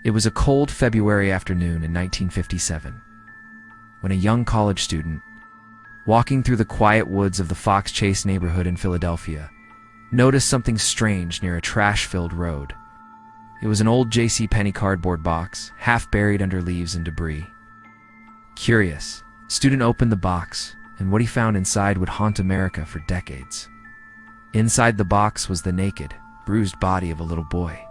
It was a cold February afternoon in 1957, when a young college student, walking through the quiet woods of the Fox Chase neighborhood in Philadelphia, noticed something strange near a trash-filled road. It was an old JCPenney cardboard box, half buried under leaves and debris. Curious, the student opened the box, and what he found inside would haunt America for decades. Inside the box was the naked, bruised body of a little boy.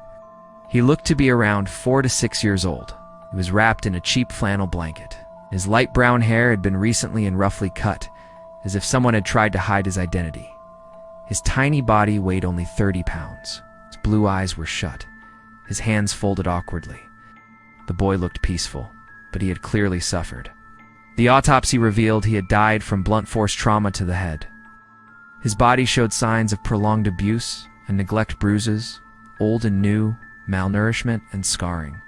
He looked to be around 4 to 6 years old. He was wrapped in a cheap flannel blanket. His light brown hair had been recently and roughly cut, as if someone had tried to hide his identity. His tiny body weighed only 30 pounds. His blue eyes were shut, his hands folded awkwardly. The boy looked peaceful, but he had clearly suffered. The autopsy revealed he had died from blunt force trauma to the head. His body showed signs of prolonged abuse and neglect, bruises, old and new, malnourishment and scarring.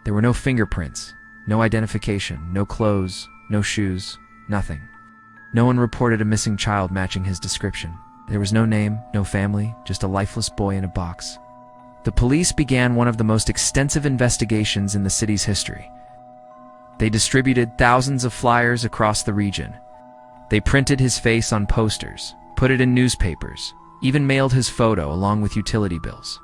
There were no fingerprints, no identification, no clothes, no shoes, nothing. No one reported a missing child matching his description. There was no name, no family, just a lifeless boy in a box. The police began one of the most extensive investigations in the city's history. They distributed thousands of flyers across the region. They printed his face on posters, put it in newspapers, even mailed his photo along with utility bills.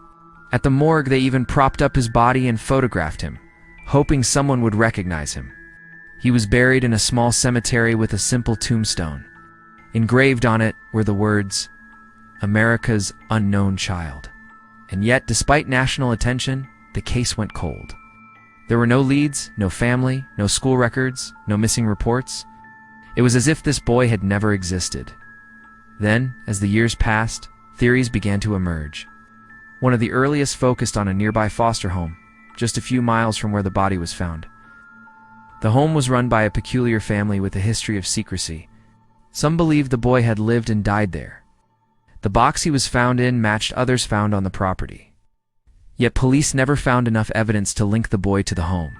At the morgue, they even propped up his body and photographed him, hoping someone would recognize him. He was buried in a small cemetery with a simple tombstone. Engraved on it were the words, "America's Unknown Child." And yet, despite national attention, the case went cold. There were no leads, no family, no school records, no missing reports. It was as if this boy had never existed. Then, as the years passed, theories began to emerge. One of the earliest focused on a nearby foster home, just a few miles from where the body was found. The home was run by a peculiar family with a history of secrecy. Some believed the boy had lived and died there. The box he was found in matched others found on the property. Yet police never found enough evidence to link the boy to the home.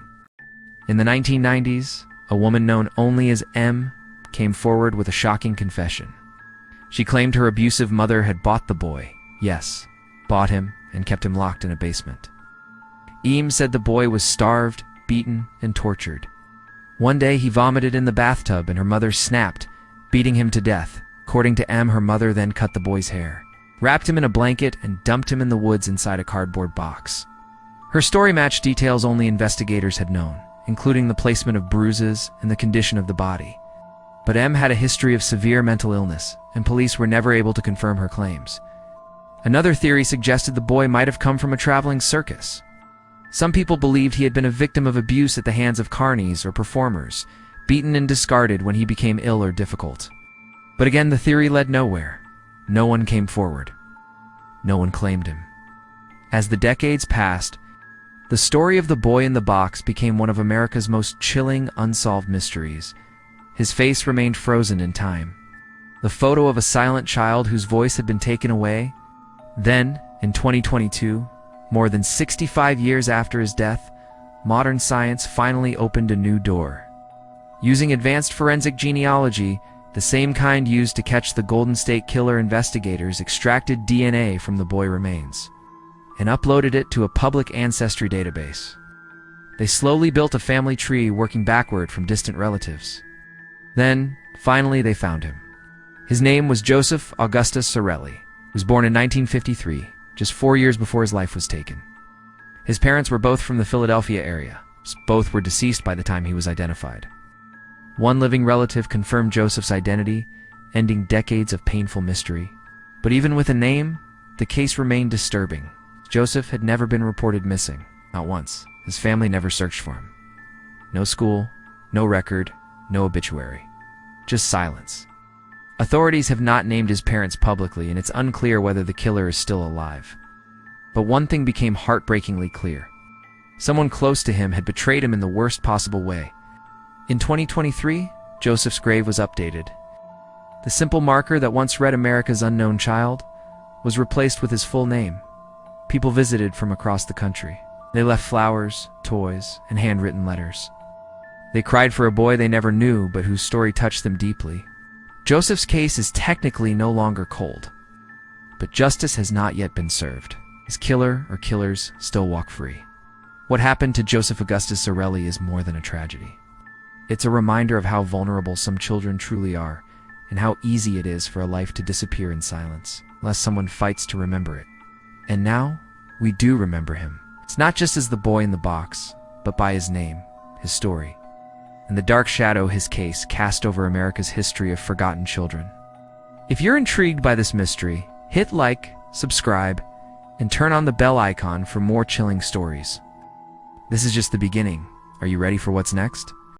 In the 1990s, a woman known only as M came forward with a shocking confession. She claimed her abusive mother had bought the boy, yes, bought him and kept him locked in a basement. Eam said the boy was starved, beaten, and tortured. One day he vomited in the bathtub and her mother snapped, beating him to death. According to M, her mother then cut the boy's hair, wrapped him in a blanket, and dumped him in the woods inside a cardboard box. Her story matched details only investigators had known, including the placement of bruises and the condition of the body. But M had a history of severe mental illness, and police were never able to confirm her claims. Another theory suggested the boy might have come from a traveling circus. Some people believed he had been a victim of abuse at the hands of carnies or performers, beaten and discarded when he became ill or difficult. But again, the theory led nowhere. No one came forward. No one claimed him. As the decades passed, the story of the boy in the box became one of America's most chilling, unsolved mysteries. His face remained frozen in time. The photo of a silent child whose voice had been taken away. Then, in 2022, more than 65 years after his death, modern science finally opened a new door. Using advanced forensic genealogy, the same kind used to catch the Golden State Killer, investigators extracted DNA from the boy remains and uploaded it to a public ancestry database. They slowly built a family tree working backward from distant relatives. Then, finally, they found him. His name was Joseph Augustus Zarelli. He was born in 1953, just 4 years before his life was taken. His parents were both from the Philadelphia area. Both were deceased by the time he was identified. One living relative confirmed Joseph's identity, ending decades of painful mystery. But even with a name, the case remained disturbing. Joseph had never been reported missing, not once. His family never searched for him. No school, no record, no obituary. Just silence. Authorities have not named his parents publicly, and it's unclear whether the killer is still alive. But one thing became heartbreakingly clear. Someone close to him had betrayed him in the worst possible way. In 2023, Joseph's grave was updated. The simple marker that once read America's Unknown Child was replaced with his full name. People visited from across the country. They left flowers, toys, and handwritten letters. They cried for a boy they never knew, but whose story touched them deeply. Joseph's case is technically no longer cold, but justice has not yet been served. His killer or killers still walk free. What happened to Joseph Augustus Zarelli is more than a tragedy. It's a reminder of how vulnerable some children truly are, and how easy it is for a life to disappear in silence, unless someone fights to remember it. And now, we do remember him. It's not just as the boy in the box, but by his name, his story, and the dark shadow his case cast over America's history of forgotten children. If you're intrigued by this mystery, hit like, subscribe, and turn on the bell icon for more chilling stories. This is just the beginning. Are you ready for what's next?